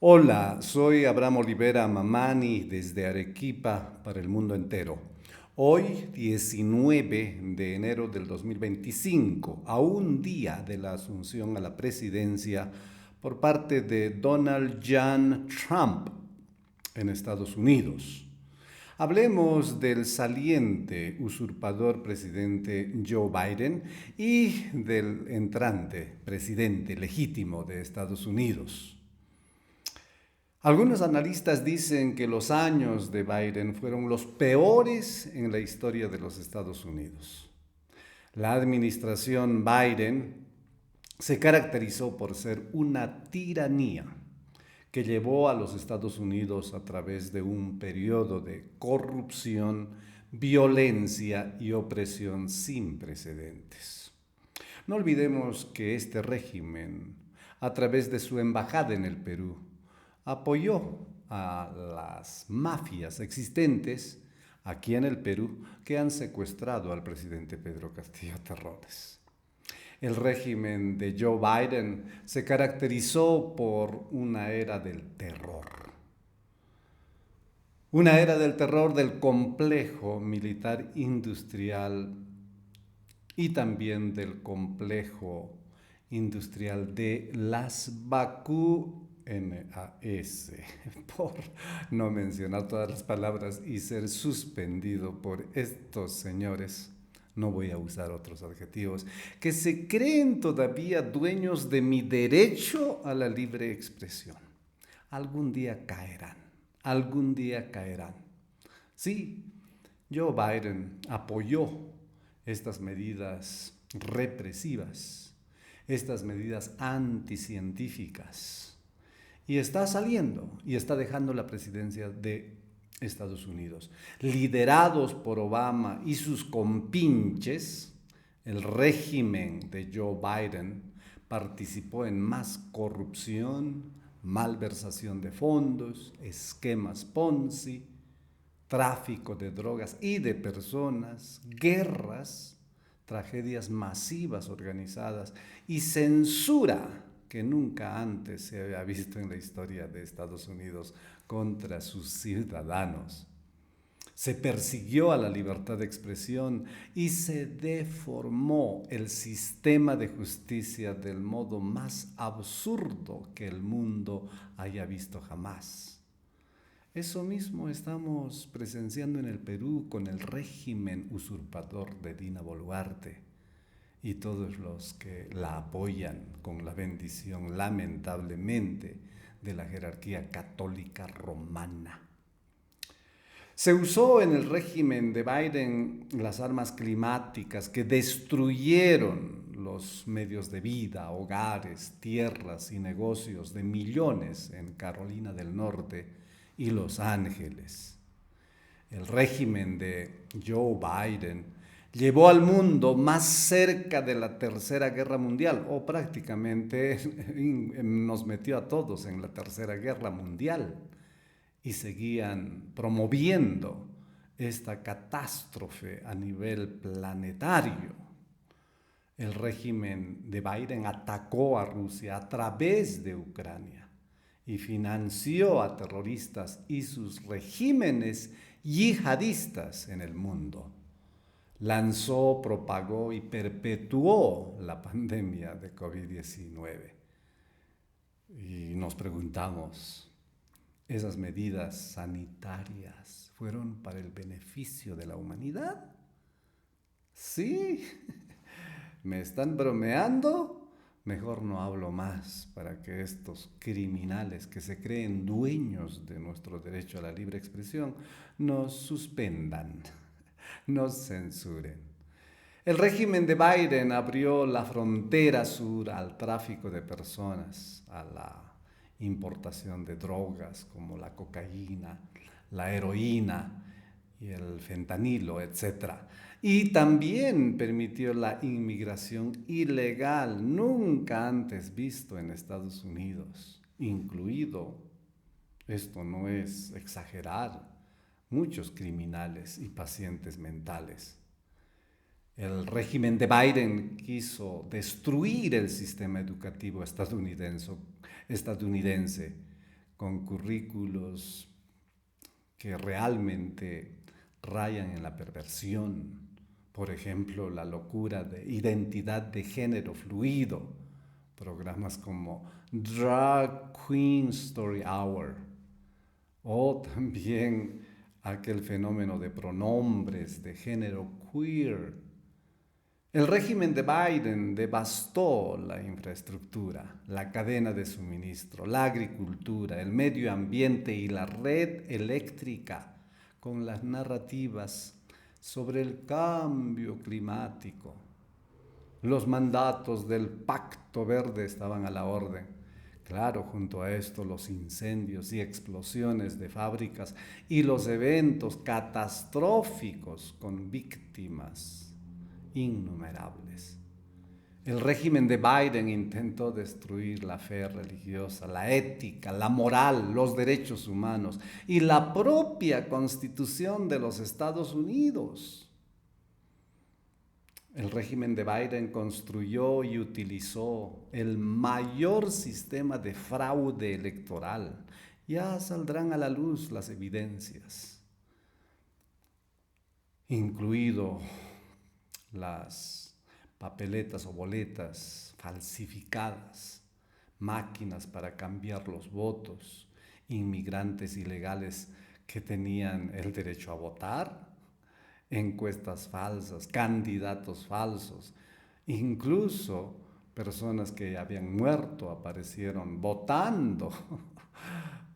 Hola, soy Abraham Olivera Mamani desde Arequipa para el mundo entero. Hoy, 19 de enero del 2025, a un día de la asunción a la presidencia por parte de Donald John Trump en Estados Unidos. Hablemos del saliente usurpador presidente Joe Biden y del entrante presidente legítimo de Estados Unidos. Algunos analistas dicen que los años de Biden fueron los peores en la historia de los Estados Unidos. La administración Biden se caracterizó por ser una tiranía que llevó a los Estados Unidos a través de un periodo de corrupción, violencia y opresión sin precedentes. No olvidemos que este régimen, a través de su embajada en el Perú, apoyó a las mafias existentes aquí en el Perú que han secuestrado al presidente Pedro Castillo Terrones. El régimen de Joe Biden se caracterizó por una era del terror del complejo militar industrial y también del complejo industrial de las vacunas, por no mencionar todas las palabras y ser suspendido por estos señores, no voy a usar otros adjetivos, que se creen todavía dueños de mi derecho a la libre expresión. Algún día caerán, algún día caerán. Sí, Joe Biden apoyó estas medidas represivas, estas medidas anticientíficas, y está saliendo y está dejando la presidencia de Estados Unidos. Liderados por Obama y sus compinches, el régimen de Joe Biden participó en más corrupción, malversación de fondos, esquemas Ponzi, tráfico de drogas y de personas, guerras, tragedias masivas organizadas y censura que nunca antes se había visto en la historia de Estados Unidos contra sus ciudadanos. Se persiguió a la libertad de expresión y se deformó el sistema de justicia del modo más absurdo que el mundo haya visto jamás. Eso mismo estamos presenciando en el Perú con el régimen usurpador de Dina Boluarte y todos los que la apoyan con la bendición, lamentablemente, de la jerarquía católica romana. Se usó en el régimen de Biden las armas climáticas que destruyeron los medios de vida, hogares, tierras y negocios de millones en Carolina del Norte y Los Ángeles. El régimen de Joe Biden llevó al mundo más cerca de la Tercera Guerra Mundial, o prácticamente nos metió a todos en la Tercera Guerra Mundial, y seguían promoviendo esta catástrofe a nivel planetario. El régimen de Biden atacó a Rusia a través de Ucrania y financió a terroristas y sus regímenes yihadistas en el mundo. Lanzó, propagó y perpetuó la pandemia de COVID-19. Y nos preguntamos, ¿esas medidas sanitarias fueron para el beneficio de la humanidad? Sí, ¿me están bromeando? Mejor no hablo más para que estos criminales que se creen dueños de nuestro derecho a la libre expresión nos suspendan, nos censuren. El régimen de Biden abrió la frontera sur al tráfico de personas, a la importación de drogas como la cocaína, la heroína y el fentanilo, etcétera. Y también permitió la inmigración ilegal, nunca antes visto en Estados Unidos, incluido, esto no es exagerar, muchos criminales y pacientes mentales. El régimen de Biden quiso destruir el sistema educativo estadounidense con currículos que realmente rayan en la perversión. Por ejemplo, la locura de identidad de género fluido. Programas como Drag Queen Story Hour. O también aquel fenómeno de pronombres de género queer. El régimen de Biden devastó la infraestructura, la cadena de suministro, la agricultura, el medio ambiente y la red eléctrica con las narrativas sobre el cambio climático. Los mandatos del Pacto Verde estaban a la orden. Claro, junto a esto los incendios y explosiones de fábricas y los eventos catastróficos con víctimas innumerables. El régimen de Biden intentó destruir la fe religiosa, la ética, la moral, los derechos humanos y la propia Constitución de los Estados Unidos. El régimen de Biden construyó y utilizó el mayor sistema de fraude electoral. Ya saldrán a la luz las evidencias, incluido las papeletas o boletas falsificadas, máquinas para cambiar los votos, inmigrantes ilegales que tenían el derecho a votar, encuestas falsas, candidatos falsos, incluso personas que habían muerto aparecieron votando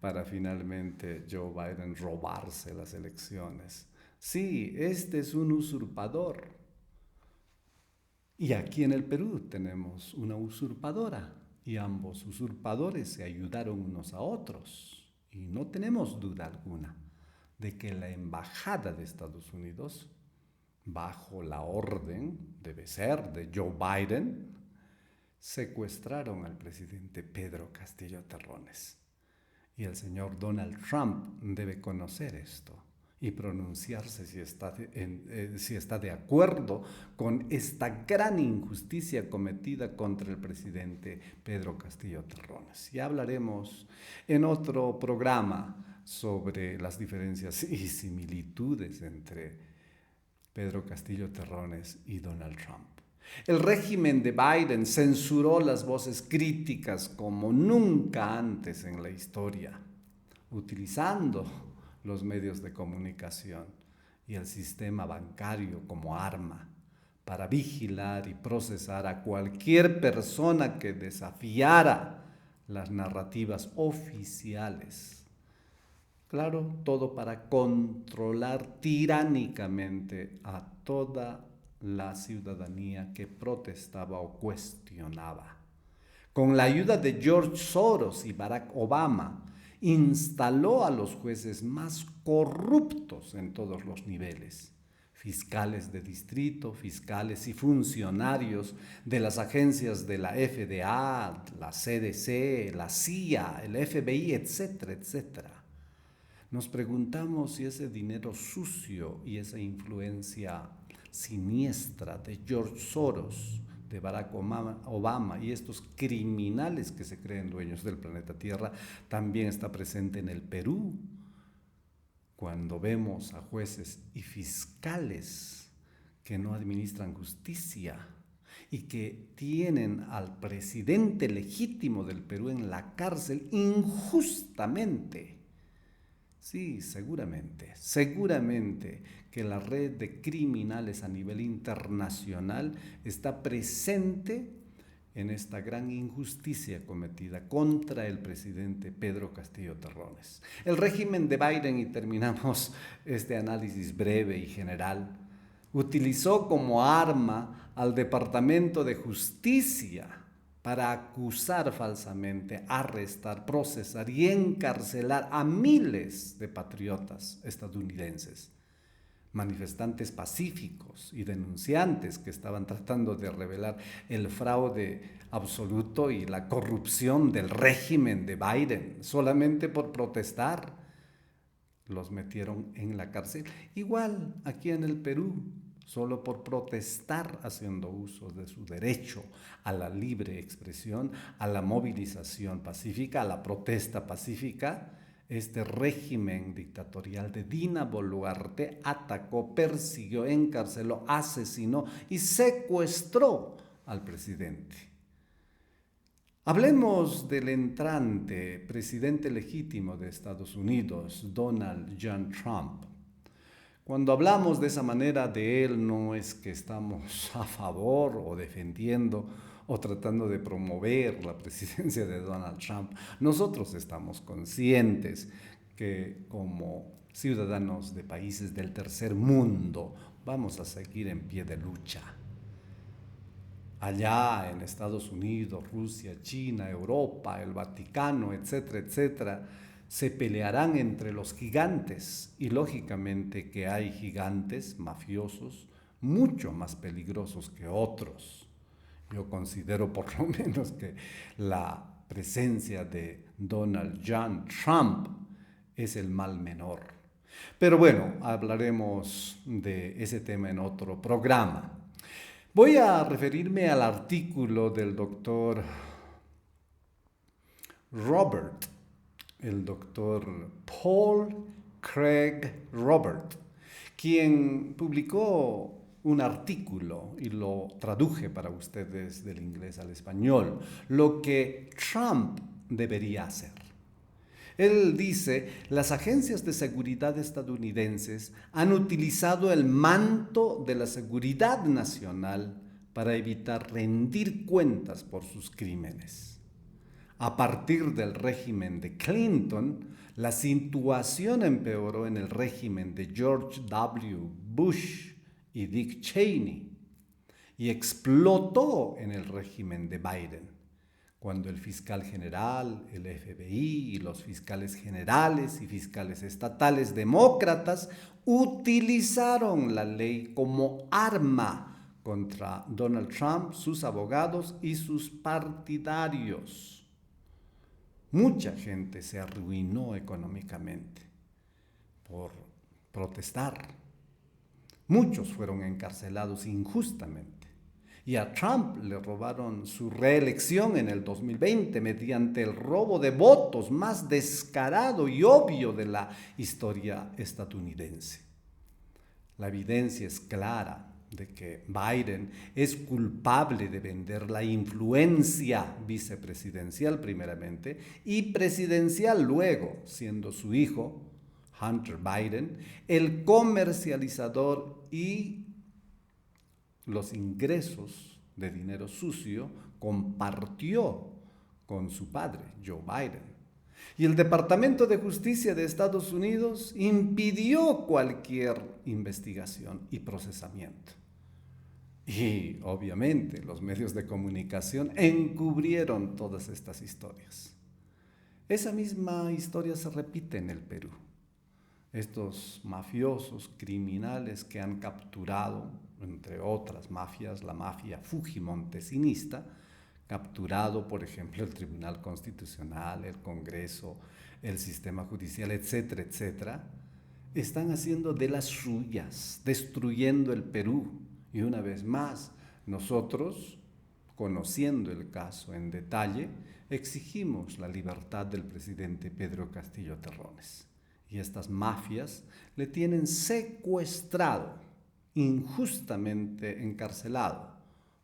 para finalmente Joe Biden robarse las elecciones. Sí, este es un usurpador. Y aquí en el Perú tenemos una usurpadora y ambos usurpadores se ayudaron unos a otros. Y no tenemos duda alguna de que la embajada de Estados Unidos, bajo la orden, debe ser, de Joe Biden, secuestraron al presidente Pedro Castillo Terrones. Y el señor Donald Trump debe conocer esto y pronunciarse si está de acuerdo con esta gran injusticia cometida contra el presidente Pedro Castillo Terrones. Ya hablaremos en otro programa sobre las diferencias y similitudes entre Pedro Castillo Terrones y Donald Trump. El régimen de Biden censuró las voces críticas como nunca antes en la historia, utilizando los medios de comunicación y el sistema bancario como arma para vigilar y procesar a cualquier persona que desafiara las narrativas oficiales. Claro, todo para controlar tiránicamente a toda la ciudadanía que protestaba o cuestionaba. Con la ayuda de George Soros y Barack Obama, instaló a los jueces más corruptos en todos los niveles, fiscales de distrito, fiscales y funcionarios de las agencias de la FDA, la CDC, la CIA, el FBI, etcétera, etcétera. Nos preguntamos si ese dinero sucio y esa influencia siniestra de George Soros, de Barack Obama y estos criminales que se creen dueños del planeta Tierra también está presente en el Perú, cuando vemos a jueces y fiscales que no administran justicia y que tienen al presidente legítimo del Perú en la cárcel injustamente. Sí, seguramente que la red de criminales a nivel internacional está presente en esta gran injusticia cometida contra el presidente Pedro Castillo Terrones. El régimen de Biden, y terminamos este análisis breve y general, utilizó como arma al Departamento de Justicia para acusar falsamente, arrestar, procesar y encarcelar a miles de patriotas estadounidenses, manifestantes pacíficos y denunciantes que estaban tratando de revelar el fraude absoluto y la corrupción del régimen de Biden, solamente por protestar. Los metieron en la cárcel. Igual aquí en el Perú, solo por protestar haciendo uso de su derecho a la libre expresión, a la movilización pacífica, a la protesta pacífica, este régimen dictatorial de Dina Boluarte atacó, persiguió, encarceló, asesinó y secuestró al presidente. Hablemos del entrante presidente legítimo de Estados Unidos, Donald John Trump. Cuando hablamos de esa manera de él, no es que estamos a favor o defendiendo o tratando de promover la presidencia de Donald Trump. Nosotros estamos conscientes que como ciudadanos de países del tercer mundo vamos a seguir en pie de lucha. Allá en Estados Unidos, Rusia, China, Europa, el Vaticano, etcétera, etcétera, se pelearán entre los gigantes y lógicamente que hay gigantes mafiosos mucho más peligrosos que otros. Yo considero por lo menos que la presencia de Donald John Trump es el mal menor. Pero bueno, hablaremos de ese tema en otro programa. Voy a referirme al artículo del doctor Robert, el doctor Paul Craig Robert, quien publicó un artículo y lo traduje para ustedes del inglés al español, lo que Trump debería hacer. Él dice, las agencias de seguridad estadounidenses han utilizado el manto de la seguridad nacional para evitar rendir cuentas por sus crímenes. A partir del régimen de Clinton, la situación empeoró en el régimen de George W. Bush y Dick Cheney y explotó en el régimen de Biden, cuando el fiscal general, el FBI y los fiscales generales y fiscales estatales demócratas utilizaron la ley como arma contra Donald Trump, sus abogados y sus partidarios. Mucha gente se arruinó económicamente por protestar. Muchos fueron encarcelados injustamente. Y a Trump le robaron su reelección en el 2020 mediante el robo de votos más descarado y obvio de la historia estadounidense. La evidencia es clara de que Biden es culpable de vender la influencia vicepresidencial primeramente y presidencial luego, siendo su hijo, Hunter Biden, el comercializador y los ingresos de dinero sucio compartió con su padre, Joe Biden. Y el Departamento de Justicia de Estados Unidos impidió cualquier investigación y procesamiento. Y obviamente los medios de comunicación encubrieron todas estas historias. Esa misma historia se repite en el Perú. Estos mafiosos criminales que han capturado, entre otras mafias, la mafia fujimontesinista, capturado, por ejemplo, el Tribunal Constitucional, el Congreso, el sistema judicial, etcétera, etcétera, están haciendo de las suyas, destruyendo el Perú. Y una vez más, nosotros, conociendo el caso en detalle, exigimos la libertad del presidente Pedro Castillo Terrones. Y estas mafias le tienen secuestrado, injustamente encarcelado,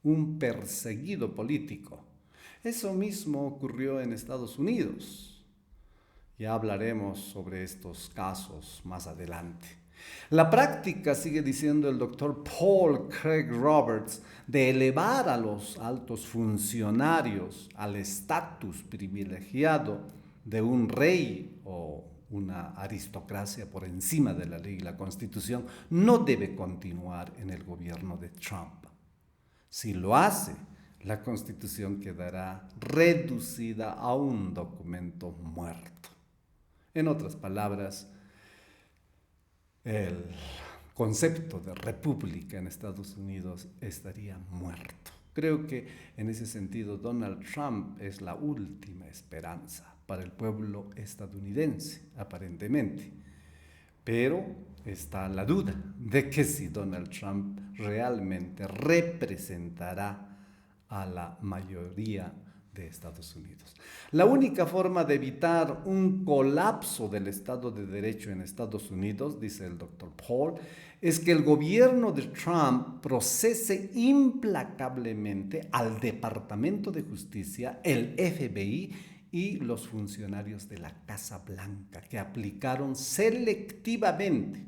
un perseguido político. Eso mismo ocurrió en Estados Unidos. Ya hablaremos sobre estos casos más adelante. La práctica, sigue diciendo el doctor Paul Craig Roberts, de elevar a los altos funcionarios al estatus privilegiado de un rey o una aristocracia por encima de la ley y la Constitución, no debe continuar en el gobierno de Trump. Si lo hace, la Constitución quedará reducida a un documento muerto. En otras palabras, el concepto de república en Estados Unidos estaría muerto. Creo que en ese sentido Donald Trump es la última esperanza para el pueblo estadounidense, aparentemente. Pero está la duda de que si Donald Trump realmente representará a la mayoría de Estados Unidos. La única forma de evitar un colapso del Estado de Derecho en Estados Unidos, dice el doctor Paul, es que el gobierno de Trump procese implacablemente al Departamento de Justicia, el FBI y los funcionarios de la Casa Blanca que aplicaron selectivamente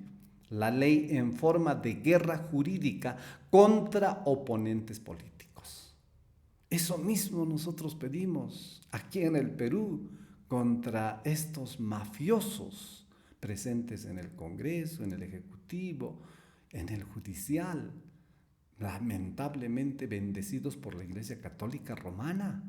la ley en forma de guerra jurídica contra oponentes políticos. Eso mismo nosotros pedimos aquí en el Perú contra estos mafiosos presentes en el Congreso, en el Ejecutivo, en el Judicial, lamentablemente bendecidos por la Iglesia Católica Romana.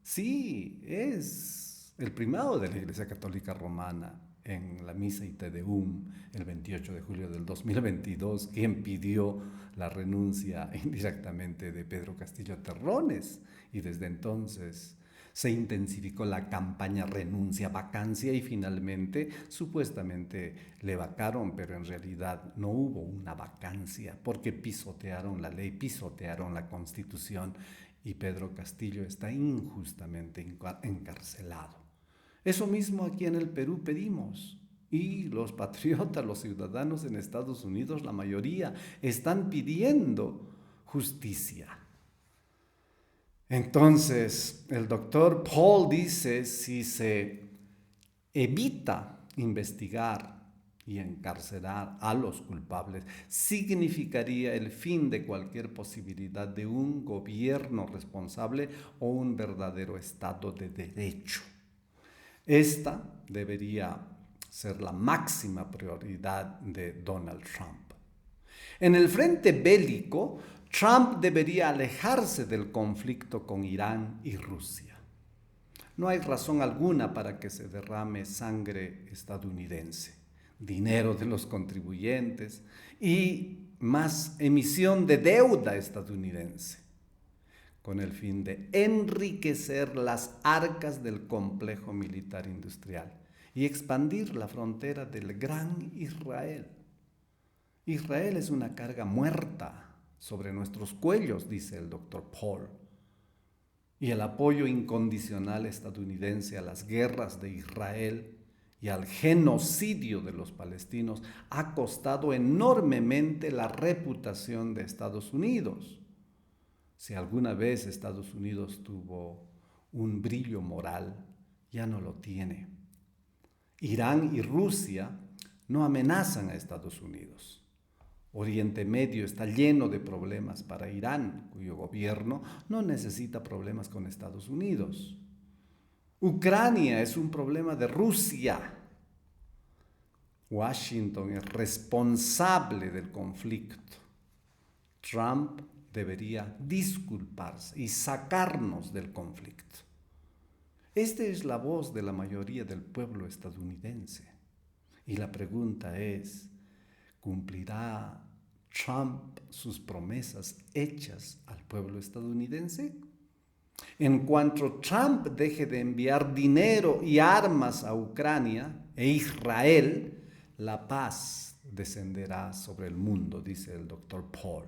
Sí, es el primado de la Iglesia Católica Romana en la Misa y Te Deum el 28 de julio del 2022, quien pidió la renuncia indirectamente de Pedro Castillo Terrones, y desde entonces se intensificó la campaña renuncia, vacancia, y finalmente supuestamente le vacaron, pero en realidad no hubo una vacancia porque pisotearon la ley, pisotearon la Constitución y Pedro Castillo está injustamente encarcelado. Eso mismo aquí en el Perú pedimos. Y los patriotas, los ciudadanos en Estados Unidos, la mayoría, están pidiendo justicia. Entonces, el doctor Paul dice, si se evita investigar y encarcelar a los culpables, significaría el fin de cualquier posibilidad de un gobierno responsable o un verdadero Estado de Derecho. Esta debería ser la máxima prioridad de Donald Trump. En el frente bélico, Trump debería alejarse del conflicto con Irán y Rusia. No hay razón alguna para que se derrame sangre estadounidense, dinero de los contribuyentes y más emisión de deuda estadounidense, con el fin de enriquecer las arcas del complejo militar industrial y expandir la frontera del gran Israel. Israel es una carga muerta sobre nuestros cuellos, dice el doctor Paul. Y el apoyo incondicional estadounidense a las guerras de Israel y al genocidio de los palestinos ha costado enormemente la reputación de Estados Unidos. Si alguna vez Estados Unidos tuvo un brillo moral, ya no lo tiene. Irán y Rusia no amenazan a Estados Unidos. Oriente Medio está lleno de problemas para Irán, cuyo gobierno no necesita problemas con Estados Unidos. Ucrania es un problema de Rusia. Washington es responsable del conflicto. Trump debería disculparse y sacarnos del conflicto. Esta es la voz de la mayoría del pueblo estadounidense. Y la pregunta es, ¿cumplirá Trump sus promesas hechas al pueblo estadounidense? En cuanto Trump deje de enviar dinero y armas a Ucrania e Israel, la paz descenderá sobre el mundo, dice el doctor Paul.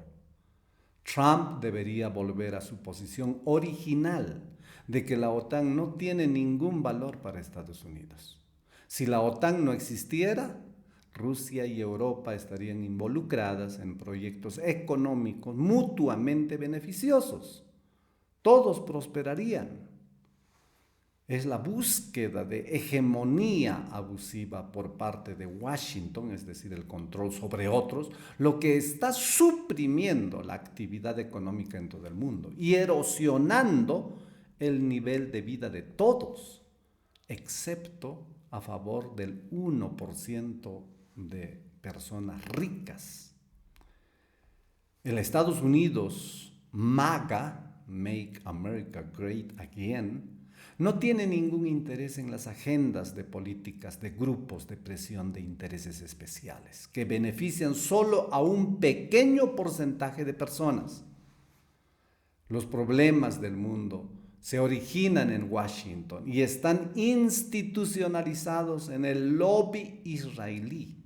Trump debería volver a su posición original de que la OTAN no tiene ningún valor para Estados Unidos. Si la OTAN no existiera, Rusia y Europa estarían involucradas en proyectos económicos mutuamente beneficiosos. Todos prosperarían. Es la búsqueda de hegemonía abusiva por parte de Washington, es decir, el control sobre otros, lo que está suprimiendo la actividad económica en todo el mundo y erosionando el nivel de vida de todos, excepto a favor del 1% de personas ricas. El Estados Unidos, MAGA, Make America Great Again, no tiene ningún interés en las agendas de políticas de grupos de presión de intereses especiales que benefician solo a un pequeño porcentaje de personas. Los problemas del mundo se originan en Washington y están institucionalizados en el lobby israelí.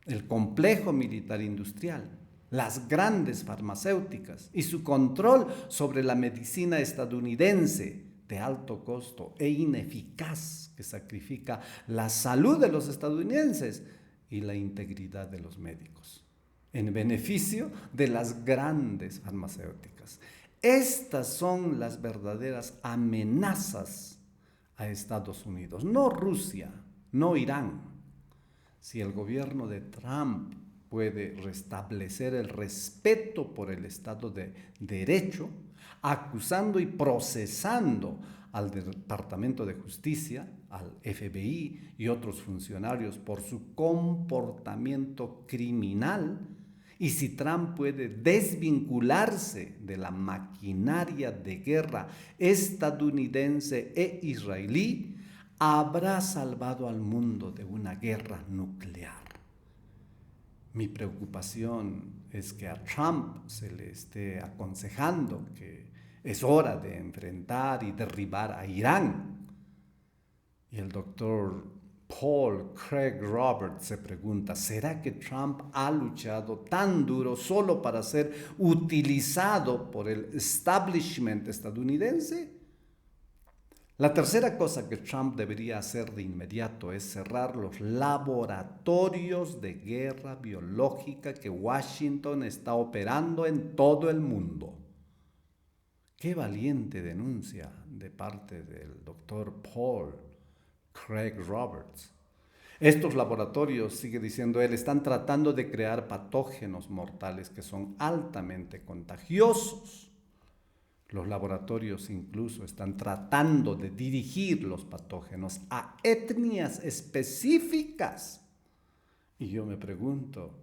el complejo militar industrial, las grandes farmacéuticas y su control sobre la medicina estadounidense de alto costo e ineficaz que sacrifica la salud de los estadounidenses y la integridad de los médicos, en beneficio de las grandes farmacéuticas. Estas son las verdaderas amenazas a Estados Unidos, no Rusia, no Irán. Si el gobierno de Trump puede restablecer el respeto por el Estado de Derecho, acusando y procesando al Departamento de Justicia, al FBI y otros funcionarios por su comportamiento criminal, y si Trump puede desvincularse de la maquinaria de guerra estadounidense e israelí, habrá salvado al mundo de una guerra nuclear. Mi preocupación es que a Trump se le esté aconsejando que es hora de enfrentar y derribar a Irán. Y el doctor Paul Craig Roberts se pregunta, ¿será que Trump ha luchado tan duro solo para ser utilizado por el establishment estadounidense? La tercera cosa que Trump debería hacer de inmediato es cerrar los laboratorios de guerra biológica que Washington está operando en todo el mundo. Qué valiente denuncia de parte del doctor Paul Craig Roberts. Estos laboratorios, sigue diciendo él, están tratando de crear patógenos mortales que son altamente contagiosos. Los laboratorios incluso están tratando de dirigir los patógenos a etnias específicas. Y yo me pregunto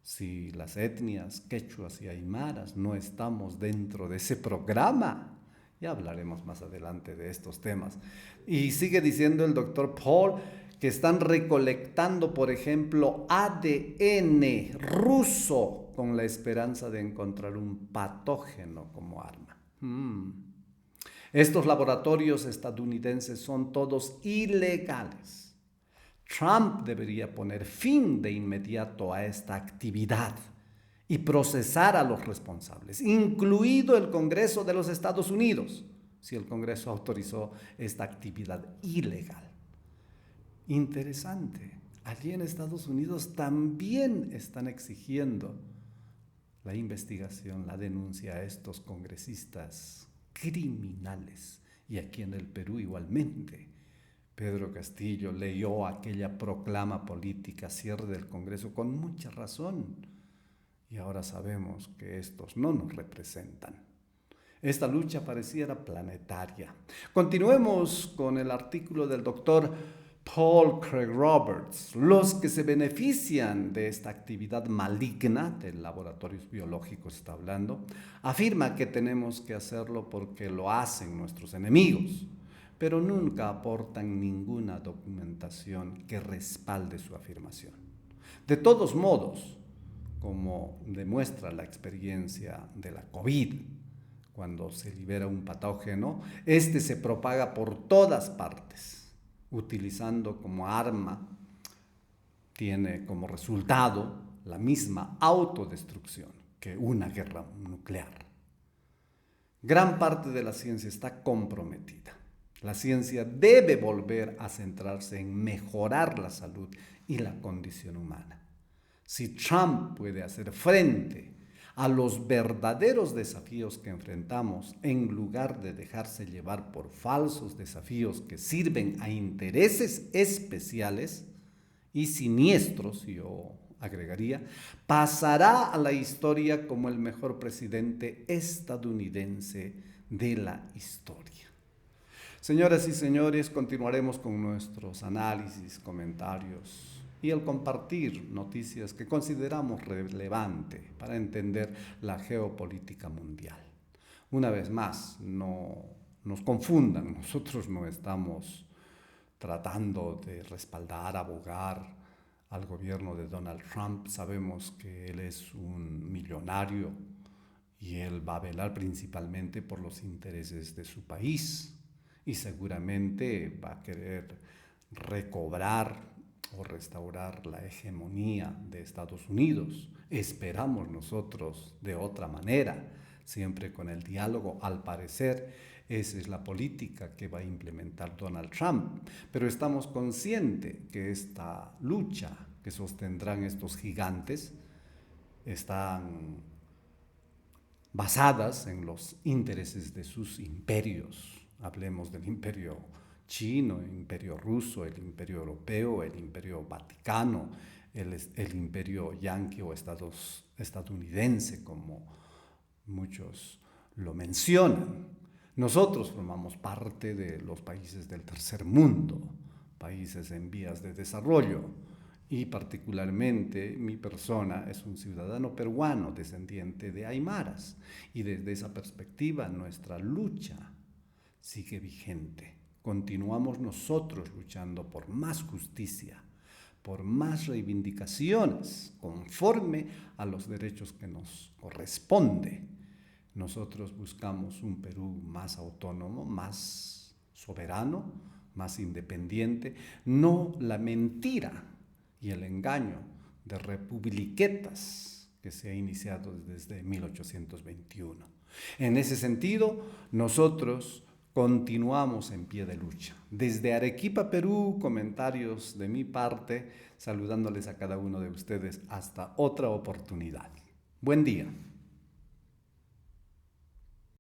si las etnias quechuas y aymaras no estamos dentro de ese programa. Ya hablaremos más adelante de estos temas. Y sigue diciendo el doctor Paul que están recolectando, por ejemplo, ADN ruso con la esperanza de encontrar un patógeno como arma. Estos laboratorios estadounidenses son todos ilegales. Trump debería poner fin de inmediato a esta actividad y procesar a los responsables, incluido el Congreso de los Estados Unidos, si el Congreso autorizó esta actividad ilegal. Interesante, allí en Estados Unidos también están exigiendo la investigación, la denuncia a estos congresistas criminales. Y aquí en el Perú igualmente. Pedro Castillo leyó aquella proclama política, cierre del Congreso, con mucha razón. Y ahora sabemos que estos no nos representan. Esta lucha pareciera planetaria. Continuemos con el artículo del doctor Paul Craig Roberts. Los que se benefician de esta actividad maligna de laboratorios biológicos, está hablando, afirma que tenemos que hacerlo porque lo hacen nuestros enemigos, pero nunca aportan ninguna documentación que respalde su afirmación. De todos modos, como demuestra la experiencia de la COVID, cuando se libera un patógeno, este se propaga por todas partes, utilizando como arma, tiene como resultado la misma autodestrucción que una guerra nuclear. Gran parte de la ciencia está comprometida. La ciencia debe volver a centrarse en mejorar la salud y la condición humana. Si Trump puede hacer frente a los verdaderos desafíos que enfrentamos, en lugar de dejarse llevar por falsos desafíos que sirven a intereses especiales y siniestros, yo agregaría, pasará a la historia como el mejor presidente estadounidense de la historia. Señoras y señores, continuaremos con nuestros análisis, comentarios y el compartir noticias que consideramos relevantes para entender la geopolítica mundial. Una vez más, no nos confundan, nosotros no estamos tratando de respaldar, abogar al gobierno de Donald Trump. Sabemos que él es un millonario y él va a velar principalmente por los intereses de su país y seguramente va a querer recobrar o restaurar la hegemonía de Estados Unidos. Esperamos nosotros de otra manera, siempre con el diálogo. Al parecer, esa es la política que va a implementar Donald Trump. Pero estamos conscientes que esta lucha que sostendrán estos gigantes están basadas en los intereses de sus imperios. Hablemos del imperio chino, el imperio ruso, el imperio europeo, el imperio vaticano, el imperio yanqui o estadounidense, como muchos lo mencionan. Nosotros formamos parte de los países del tercer mundo, países en vías de desarrollo, y particularmente mi persona es un ciudadano peruano descendiente de aymaras, y desde esa perspectiva nuestra lucha sigue vigente. Continuamos nosotros luchando por más justicia, por más reivindicaciones, conforme a los derechos que nos corresponde. Nosotros buscamos un Perú más autónomo, más soberano, más independiente, no la mentira y el engaño de republiquetas que se ha iniciado desde 1821. En ese sentido, nosotros continuamos en pie de lucha. Desde Arequipa, Perú, comentarios de mi parte, saludándoles a cada uno de ustedes hasta otra oportunidad. Buen día.